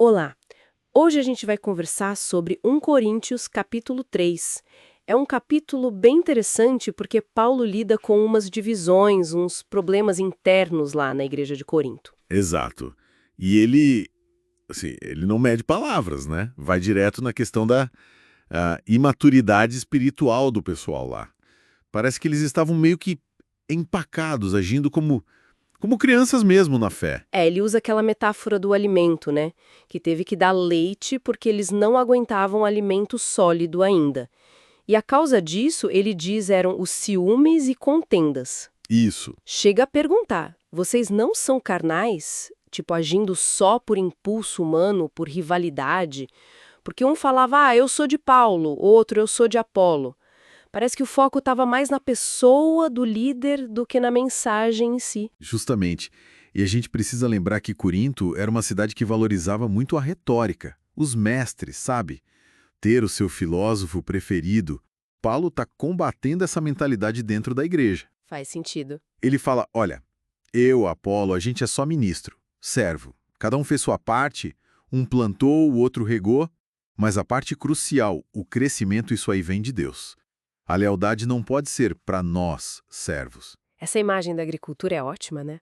Olá! Hoje a gente vai conversar sobre 1 Coríntios, capítulo 3. É um capítulo bem interessante porque Paulo lida com umas divisões, uns problemas internos lá na igreja de Corinto. Exato. E ele não mede palavras, né? Vai direto na questão da imaturidade espiritual do pessoal lá. Parece que eles estavam meio que empacados, agindo como crianças mesmo na fé. Ele usa aquela metáfora do alimento, né? Que teve que dar leite porque eles não aguentavam alimento sólido ainda. E a causa disso, ele diz, eram os ciúmes e contendas. Isso. Chega a perguntar: vocês não são carnais? Tipo, agindo só por impulso humano, por rivalidade? Porque um falava, eu sou de Paulo, outro, eu sou de Apolo. Parece que o foco estava mais na pessoa do líder do que na mensagem em si. Justamente. E a gente precisa lembrar que Corinto era uma cidade que valorizava muito a retórica, os mestres, sabe? Ter o seu filósofo preferido. Paulo está combatendo essa mentalidade dentro da igreja. Faz sentido. Ele fala, olha, eu, Apolo, a gente é só ministro, servo. Cada um fez sua parte, um plantou, o outro regou, mas a parte crucial, o crescimento, isso aí vem de Deus. A lealdade não pode ser para nós, servos. Essa imagem da agricultura é ótima, né?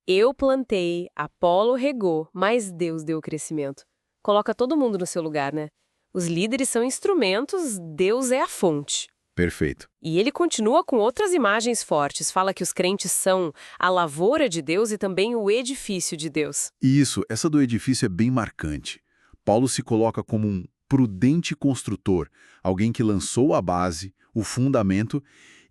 Eu plantei, Apolo regou, mas Deus deu o crescimento. Coloca todo mundo no seu lugar, né? Os líderes são instrumentos, Deus é a fonte. Perfeito. E ele continua com outras imagens fortes, fala que os crentes são a lavoura de Deus e também o edifício de Deus. E isso, essa do edifício é bem marcante. Paulo se coloca como um prudente construtor, alguém que lançou a base, o fundamento,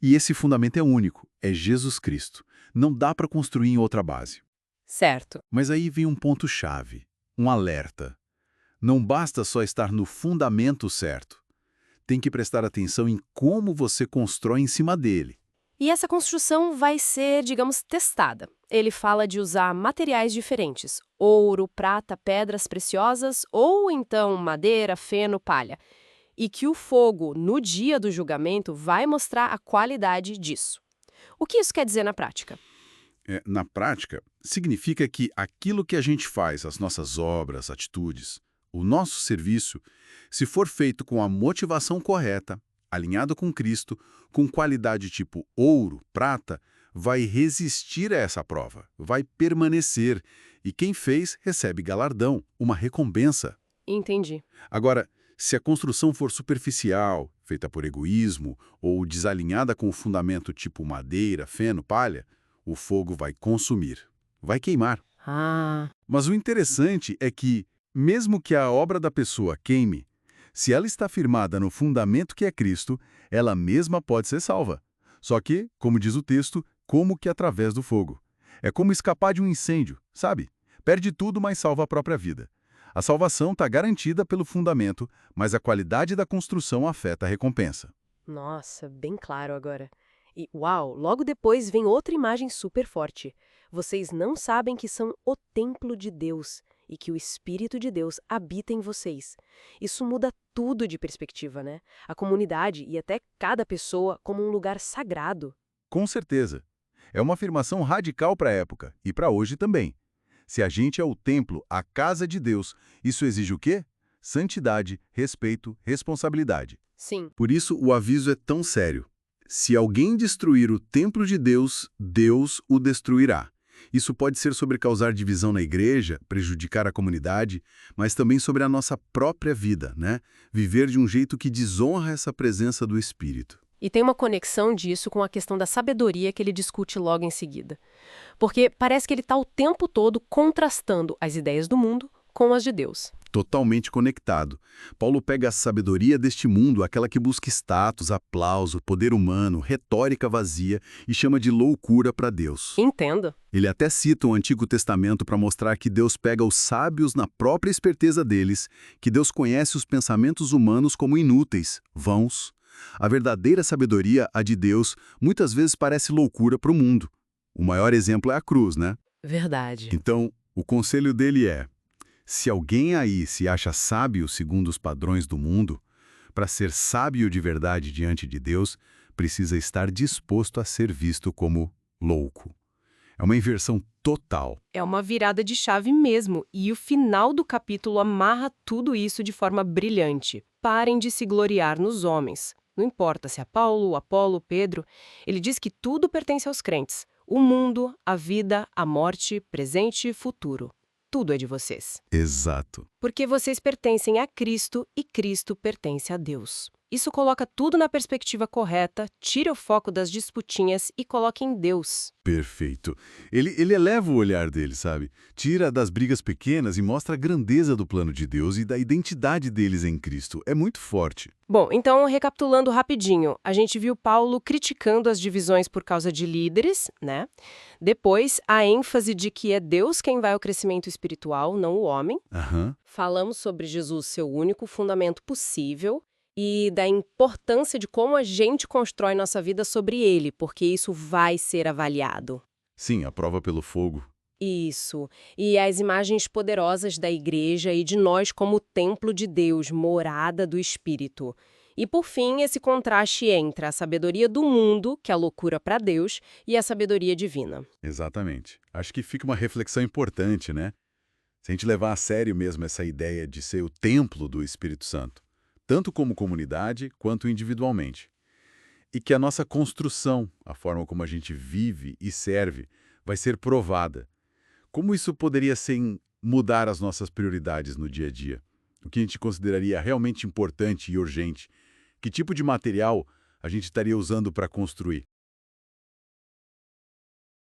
e esse fundamento é único, é Jesus Cristo. Não dá para construir em outra base. Certo. Mas aí vem um ponto-chave, um alerta. Não basta só estar no fundamento certo. Tem que prestar atenção em como você constrói em cima dele. E essa construção vai ser, digamos, testada. Ele fala de usar materiais diferentes, ouro, prata, pedras preciosas ou então madeira, feno, palha. E que o fogo, no dia do julgamento, vai mostrar a qualidade disso. O que isso quer dizer na prática? Na prática, significa que aquilo que a gente faz, as nossas obras, atitudes, o nosso serviço, se for feito com a motivação correta, alinhado com Cristo, com qualidade tipo ouro, prata, vai resistir a essa prova, vai permanecer, e quem fez recebe galardão, uma recompensa. Entendi. Agora, se a construção for superficial, feita por egoísmo, ou desalinhada com o fundamento tipo madeira, feno, palha, o fogo vai consumir, vai queimar. Ah, Mas o interessante é que, mesmo que a obra da pessoa queime, se ela está firmada no fundamento que é Cristo, ela mesma pode ser salva. Só que, como diz o texto, como que através do fogo. É como escapar de um incêndio, sabe? Perde tudo, mas salva a própria vida. A salvação está garantida pelo fundamento, mas a qualidade da construção afeta a recompensa. nossa, bem claro agora. E, uau, logo depois vem outra imagem super forte. Vocês não sabem que são o templo de Deus e que o Espírito de Deus habita em vocês. Isso muda tudo de perspectiva, né? A comunidade e até cada pessoa como um lugar sagrado. Com certeza. É uma afirmação radical para a época e para hoje também. Se a gente é o templo, a casa de Deus, isso exige o quê? Santidade, respeito, responsabilidade. Sim. Por isso, o aviso é tão sério. Se alguém destruir o templo de Deus, Deus o destruirá. Isso pode ser sobre causar divisão na igreja, prejudicar a comunidade, mas também sobre a nossa própria vida, né? Viver de um jeito que desonra essa presença do Espírito. E tem uma conexão disso com a questão da sabedoria que ele discute logo em seguida. Porque parece que ele está o tempo todo contrastando as ideias do mundo com as de Deus. Totalmente conectado. Paulo pega a sabedoria deste mundo, aquela que busca status, aplauso, poder humano, retórica vazia, e chama de loucura para Deus. Entendo. Ele até cita o Antigo Testamento para mostrar que Deus pega os sábios na própria esperteza deles, que Deus conhece os pensamentos humanos como inúteis, vãos. A verdadeira sabedoria, a de Deus, muitas vezes parece loucura para o mundo. O maior exemplo é a cruz, né? Verdade. Então, o conselho dele é: se alguém aí se acha sábio segundo os padrões do mundo, para ser sábio de verdade diante de Deus, precisa estar disposto a ser visto como louco. É uma inversão total. É uma virada de chave mesmo, e o final do capítulo amarra tudo isso de forma brilhante. Parem de se gloriar nos homens. Não importa se é Paulo, Apolo, Pedro, ele diz que tudo pertence aos crentes. O mundo, a vida, a morte, presente e futuro. Tudo é de vocês. Exato. Porque vocês pertencem a Cristo e Cristo pertence a Deus. Isso coloca tudo na perspectiva correta, tira o foco das disputinhas e coloca em Deus. Perfeito. Ele eleva o olhar dele, sabe? Tira das brigas pequenas e mostra a grandeza do plano de Deus e da identidade deles em Cristo. É muito forte. Bom, então, recapitulando rapidinho, a gente viu Paulo criticando as divisões por causa de líderes, né? Depois, a ênfase de que é Deus quem vai ao crescimento espiritual, não o homem. Aham. Falamos sobre Jesus, seu único fundamento possível, e da importância de como a gente constrói nossa vida sobre ele, porque isso vai ser avaliado. Sim, a prova pelo fogo. Isso. E as imagens poderosas da igreja e de nós como templo de Deus, morada do Espírito. E, por fim, esse contraste entre a sabedoria do mundo, que é a loucura para Deus, e a sabedoria divina. Exatamente. Acho que fica uma reflexão importante, né? Se a gente levar a sério mesmo essa ideia de ser o templo do Espírito Santo, tanto como comunidade quanto individualmente. E que a nossa construção, a forma como a gente vive e serve, vai ser provada. Como isso poderia mudar as nossas prioridades no dia a dia? O que a gente consideraria realmente importante e urgente? Que tipo de material a gente estaria usando para construir?